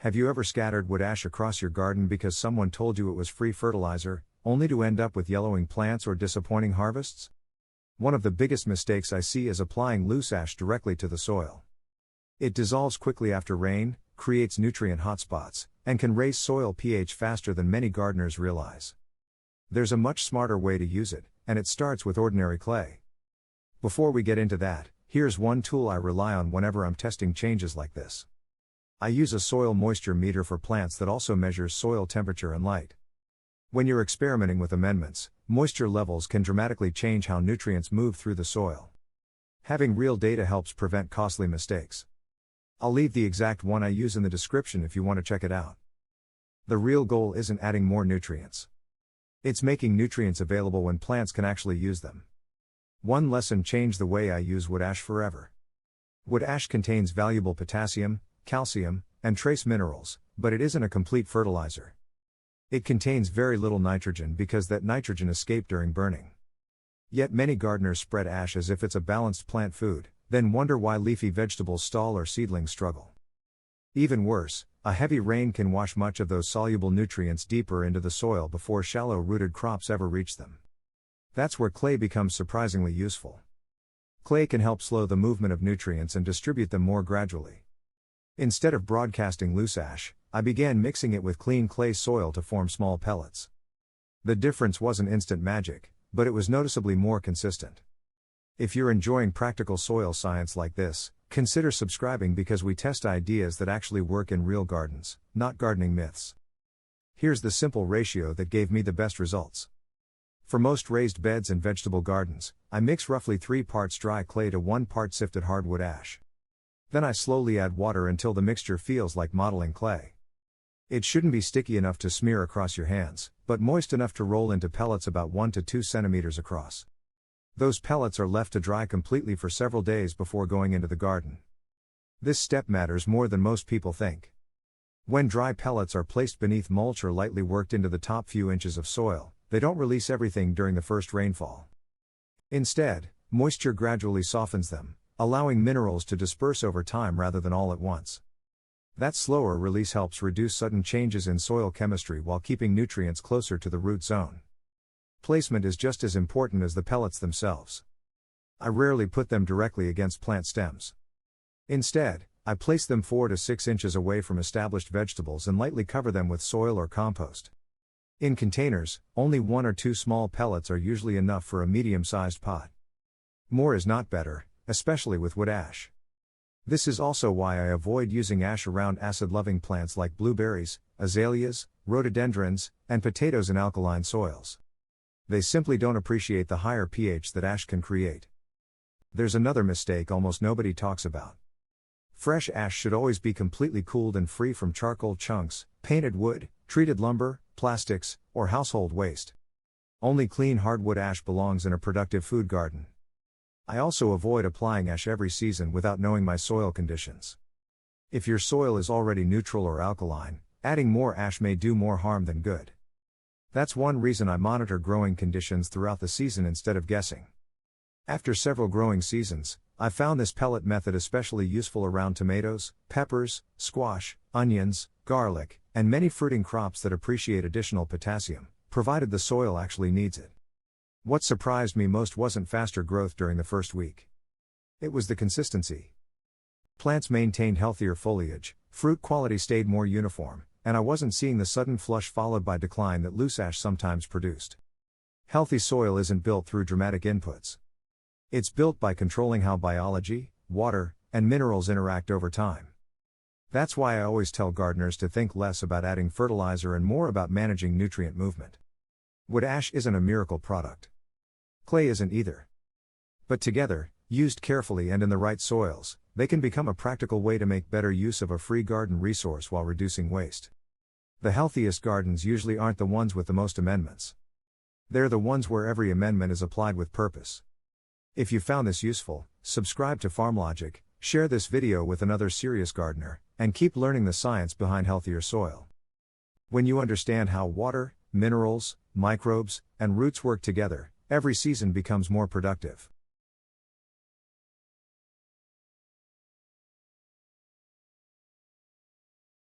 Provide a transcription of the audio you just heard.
Have you ever scattered wood ash across your garden because someone told you it was free fertilizer, only to end up with yellowing plants or disappointing harvests? One of the biggest mistakes I see is applying loose ash directly to the soil. It dissolves quickly after rain, creates nutrient hotspots, and can raise soil pH faster than many gardeners realize. There's a much smarter way to use it, and it starts with ordinary clay. Before we get into that, here's one tool I rely on whenever I'm testing changes like this. I use a soil moisture meter for plants that also measures soil temperature and light. When you're experimenting with amendments, moisture levels can dramatically change how nutrients move through the soil. Having real data helps prevent costly mistakes. I'll leave the exact one I use in the description if you want to check it out. The real goal isn't adding more nutrients. It's making nutrients available when plants can actually use them. One lesson changed the way I use wood ash forever. Wood ash contains valuable potassium, calcium, and trace minerals, but it isn't a complete fertilizer. It contains very little nitrogen because that nitrogen escaped during burning. Yet many gardeners spread ash as if it's a balanced plant food, then wonder why leafy vegetables stall or seedlings struggle. Even worse, a heavy rain can wash much of those soluble nutrients deeper into the soil before shallow-rooted crops ever reach them. That's where clay becomes surprisingly useful. Clay can help slow the movement of nutrients and distribute them more gradually. Instead of broadcasting loose ash, I began mixing it with clean clay soil to form small pellets. The difference wasn't instant magic, but it was noticeably more consistent. If you're enjoying practical soil science like this, consider subscribing because we test ideas that actually work in real gardens, not gardening myths. Here's the simple ratio that gave me the best results. For most raised beds and vegetable gardens, I mix roughly 3 parts dry clay to 1 part sifted hardwood ash. Then I slowly add water until the mixture feels like modeling clay. It shouldn't be sticky enough to smear across your hands, but moist enough to roll into pellets about 1 to 2 centimeters across. Those pellets are left to dry completely for several days before going into the garden. This step matters more than most people think. When dry pellets are placed beneath mulch or lightly worked into the top few inches of soil, they don't release everything during the first rainfall. Instead, moisture gradually softens them, allowing minerals to disperse over time rather than all at once. That slower release helps reduce sudden changes in soil chemistry while keeping nutrients closer to the root zone. Placement is just as important as the pellets themselves. I rarely put them directly against plant stems. Instead, I place them 4 to 6 inches away from established vegetables and lightly cover them with soil or compost. In containers, only 1 or 2 small pellets are usually enough for a medium-sized pot. More is not better, especially with wood ash. This is also why I avoid using ash around acid-loving plants like blueberries, azaleas, rhododendrons, and potatoes in alkaline soils. They simply don't appreciate the higher pH that ash can create. There's another mistake almost nobody talks about. Fresh ash should always be completely cooled and free from charcoal chunks, painted wood, treated lumber, plastics, or household waste. Only clean hardwood ash belongs in a productive food garden. I also avoid applying ash every season without knowing my soil conditions. If your soil is already neutral or alkaline, adding more ash may do more harm than good. That's one reason I monitor growing conditions throughout the season instead of guessing. After several growing seasons, I found this pellet method especially useful around tomatoes, peppers, squash, onions, garlic, and many fruiting crops that appreciate additional potassium, provided the soil actually needs it. What surprised me most wasn't faster growth during the first week. It was the consistency. Plants maintained healthier foliage, fruit quality stayed more uniform, and I wasn't seeing the sudden flush followed by decline that loose ash sometimes produced. Healthy soil isn't built through dramatic inputs. It's built by controlling how biology, water, and minerals interact over time. That's why I always tell gardeners to think less about adding fertilizer and more about managing nutrient movement. Wood ash isn't a miracle product. Clay isn't either. But together, used carefully and in the right soils, they can become a practical way to make better use of a free garden resource while reducing waste. The healthiest gardens usually aren't the ones with the most amendments. They're the ones where every amendment is applied with purpose. If you found this useful, subscribe to FarmLogic, share this video with another serious gardener, and keep learning the science behind healthier soil. When you understand how water, minerals, microbes, and roots work together, every season becomes more productive.